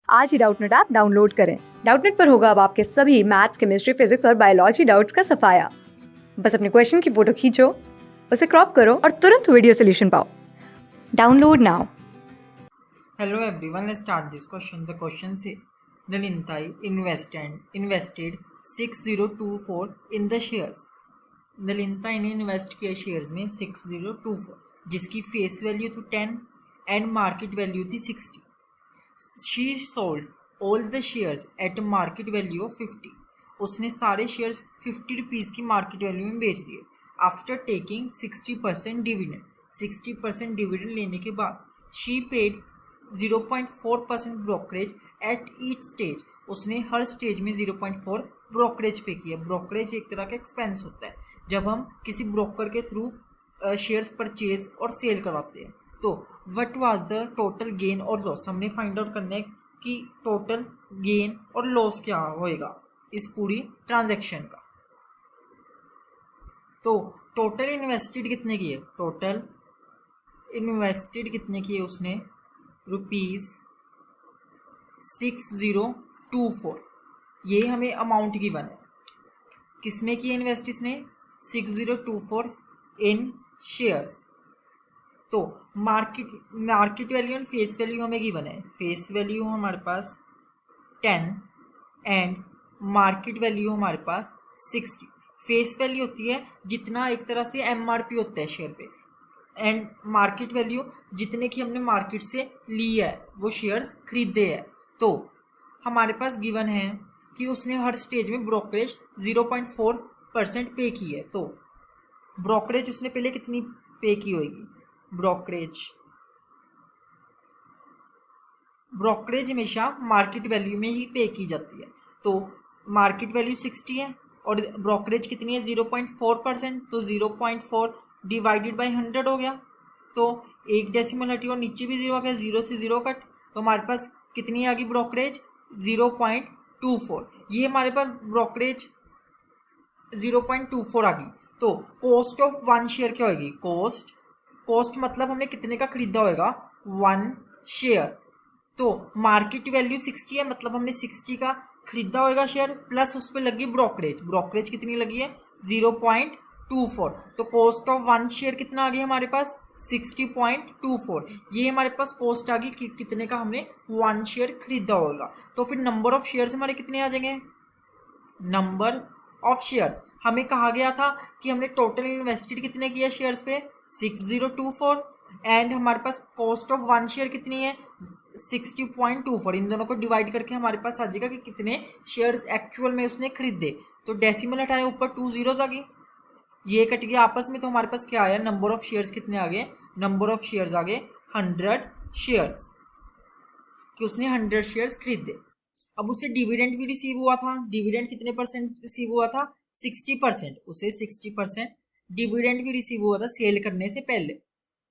आज ही Doubtnut app download करें। Doubtnut पर होगा अब आपके सभी मैथ्स, केमिस्ट्री, फिजिक्स और बायोलॉजी डाउट्स का सफाया। बस अपने क्वेश्चन की फोटो खींचो, उसे क्रॉप करो और तुरंत वीडियो सोल्यूशन पाओ। Download now. Hello everyone, let's start this question. The question says Nalintai invested 6024 in the shares. नलिनताई ने इन्वेस्ट किया शेयर्स में 6024, जिसकी फेस वैल्यू थी 10 एंड मार्केट वैल्यू थी 60. She sold all the shares at market value of 50. उसने सारे shares 50 rupees की market value में बेच दिए. आफ्टर टेकिंग 60% डिविडेंड, 60% डिविडेंड लेने के बाद she paid 0.4% brokerage at each stage. उसने हर स्टेज में 0.4 ब्रोकरेज पे किया. ब्रोकरेज एक तरह का एक्सपेंस होता है जब हम किसी ब्रोकर के थ्रू शेयर्स परचेज और सेल करवाते हैं. तो what was the total gain और लॉस, हमने फाइंड आउट करना है कि टोटल गेन और लॉस क्या होएगा इस पूरी ट्रांजैक्शन का. तो टोटल इन्वेस्टेड कितने किए, टोटल इन्वेस्टेड कितने किए उसने, ₹6024. ये हमें अमाउंट गिवन है. किसमें किए इन्वेस्ट इसने, 6024 इन शेयर्स. तो market value and face value हमें गिवन है. फेस वैल्यू हमारे पास 10 एंड मार्केट वैल्यू हमारे पास 60. फेस वैल्यू होती है जितना एक तरह से MRP होता है शेयर पे, एंड मार्केट वैल्यू जितने की हमने मार्केट से ली है, वो शेयर्स खरीदे हैं. तो हमारे पास गिवन है कि उसने हर स्टेज में ब्रोकरेज 0.4% पे की है. तो ब्रोकरेज उसने पहले कितनी पे की होगी, ब्रोकरेज हमेशा मार्केट वैल्यू में ही पे की जाती है. तो मार्केट वैल्यू 60 है और ब्रोकरेज कितनी है 0.4%. तो 0.4 डिवाइडेड बाई 100 हो गया. तो एक डेसिमल हटी और नीचे भी 0 आ गया, 0 से 0 कट. तो हमारे पास कितनी आ गई ब्रोकरेज, 0.24. ये हमारे पास ब्रोकरेज 0.24 आ गई. तो कॉस्ट ऑफ वन शेयर क्या होगी, कॉस्ट मतलब हमने कितने का खरीदा होगा, 1 शेयर. तो मार्केट वैल्यू 60 है, मतलब हमने 60 का खरीदा होगा शेयर, प्लस उस पर लगी ब्रोकरेज कितनी लगी है, 0.24. तो कॉस्ट ऑफ वन शेयर कितना आ गया हमारे पास, 60.24. ये हमारे पास कॉस्ट आ गई कितने का हमने 1 शेयर खरीदा होगा. तो फिर नंबर ऑफ शेयर्स हमारे कितने आ जाएंगे, नंबर ऑफ शेयर्स. हमें कहा गया था कि हमने टोटल इन्वेस्टेड कितने किया शेयर्स पे, 6024, एंड हमारे पास कॉस्ट ऑफ वन शेयर कितनी है, 60.24. इन दोनों को डिवाइड करके हमारे पास आ जाएगा कि कितने शेयर्स एक्चुअल में उसने खरीदे. तो डेसिमल हटाए, ऊपर 2 zeros आ गई, ये कट गया आपस में. तो हमारे पास क्या आया, नंबर ऑफ शेयर्स कितने आ गए, नंबर ऑफ शेयर्स आ गए 100 शेयर्स, कि उसने 100 शेयर्स खरीदे. अब उसे डिविडेंड भी रिसीव हुआ था. डिविडेंड कितने परसेंट रिसीव हुआ था, 60%. उसे 60% डिविडेंड भी रिसीव हुआ था सेल करने से पहले.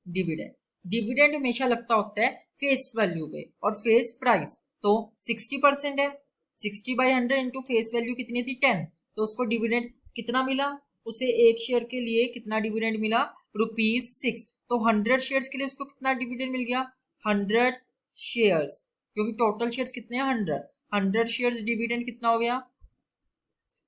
डिविडेंड हमेशा लगता होता है फेस वैल्यू पे और फेस प्राइस. तो 60% है, 60/100 इंटू फेस वैल्यू कितनी थी, 10. तो उसको डिविडेंड कितना मिला, उसे एक शेयर के लिए कितना डिविडेंड मिला, ₹6. तो 100 शेयर्स के लिए उसको कितना डिविडेंड मिल गया, 100 शेयर्स, क्योंकि टोटल शेयर्स कितने हैं 100 शेयर्स. डिविडेंड कितना हो गया,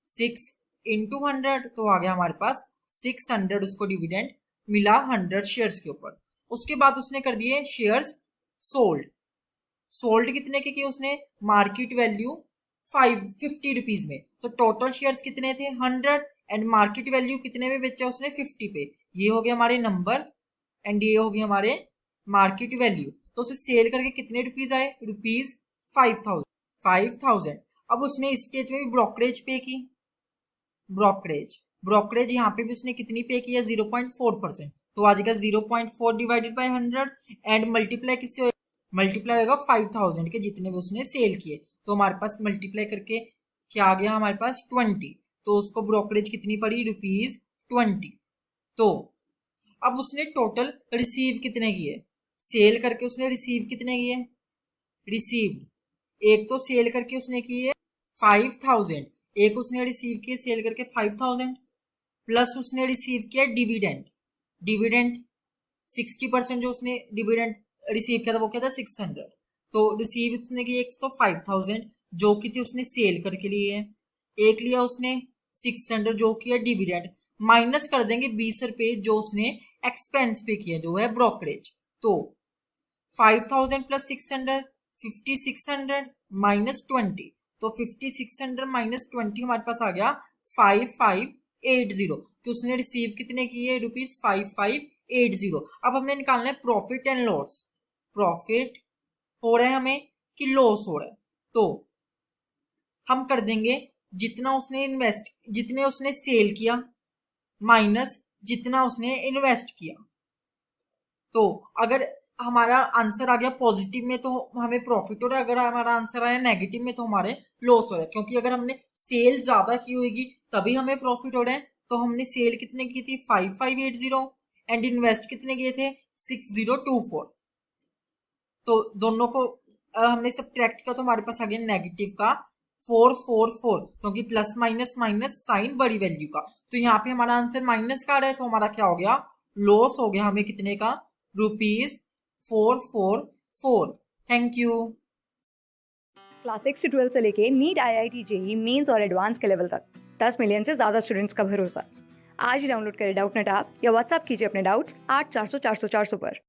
6 इंटू 100. तो आ गया हमारे पास 600 उसको डिविडेंड मिला 100 शेयर्स के ऊपर. उसके बाद उसने कर दिए शेयर्स सोल्ड कितने के किए उसने, मार्केट वैल्यू 50 रुपीज में. तो टोटल शेयर्स कितने थे 100 एंड मार्केट वैल्यू कितने में बेचा उसने, 50 पे. ये हो गया हमारे नंबर एंड ये हो गया हमारे मार्केट वैल्यू. तो उसे सेल करके कितने रुपीज आए, ₹5000. अब उसने इस स्टेज में भी ब्रोकरेज पे की, ब्रोकरेज यहाँ पे भी उसने कितनी पे किया, 0.4%. तो आ जाएगा 0.4 डिवाइडेड बाई 100 एंड मल्टीप्लाई किससे होगा, मल्टीप्लाई होगा 5000 के जितने भी उसने सेल किए. तो हमारे पास मल्टीप्लाई करके क्या आ गया हमारे पास 20. तो उसको ब्रोकरेज कितनी पड़ी, ₹20. तो अब उसने टोटल रिसीव कितने किए, सेल करके उसने रिसीव कितने किए, रिसीव्ड एक तो सेल करके उसने किए 5000, एक उसने रिसीव किए सेल करके 5000, प्लस उसने रिसीव किया डिविडेंड 60% जो उसने डिविडेंड रिसीव किया था वो क्या था 600. तो रिसीव उसने की एक तो 5000 जो कि थी उसने सेल करके लिए है, एक लिया उसने 600 जो कि है डिविडेंड, माइनस कर देंगे 20 रुपए जो उसने एक्सपेंस पे किया जो है ब्रोकरेज। तो 5000 प्लस 600 5600 माइनस 20, तो 5600 माइनस 20 हमारे पास आ गया 5580 कि उसने रिसीव कितने किए ₹5580। अब हमने निकालना है प्रॉफिट एंड लॉस, प्रॉफिट हो रहा है हमें कि लॉस हो रहा है। तो हम कर देंगे जितना उसने इन्वेस्ट, जितने उसने सेल किया माइनस जितना उसने इन्वेस्ट किया। तो अगर हमारा आंसर आ गया पॉजिटिव में तो हमें प्रॉफिट हो रहा है, अगर हमारा आंसर आया नेगेटिव में तो हमारे लॉस हो रहा है, क्योंकि अगर हमने सेल ज्यादा की होगी तभी हमें प्रॉफिट हो रहा है। तो हमने सेल कितने की थी 5580 एंड इन्वेस्ट कितने किए थे 6024। तो दोनों को हमने सब्ट्रैक्ट किया तो हमारे पास आ गया नेगेटिव का 444, क्योंकि प्लस माइनस माइनस साइन बड़ी वैल्यू का। तो यहाँ पे हमारा आंसर माइनस का आ रहा है, तो हमारा क्या हो गया लॉस हो गया हमें कितने का ₹444। Thank you. क्लास 6 से 12 से लेके नीट, IIT, जेई मेंस और एडवांस के लेवल तक 10 मिलियन से ज़्यादा स्टूडेंट्स का भरोसा। आज ही डाउनलोड करें डाउटनेट ऐप या व्हाट्सएप कीजिए अपने डाउट्स 8400 400 400 पर।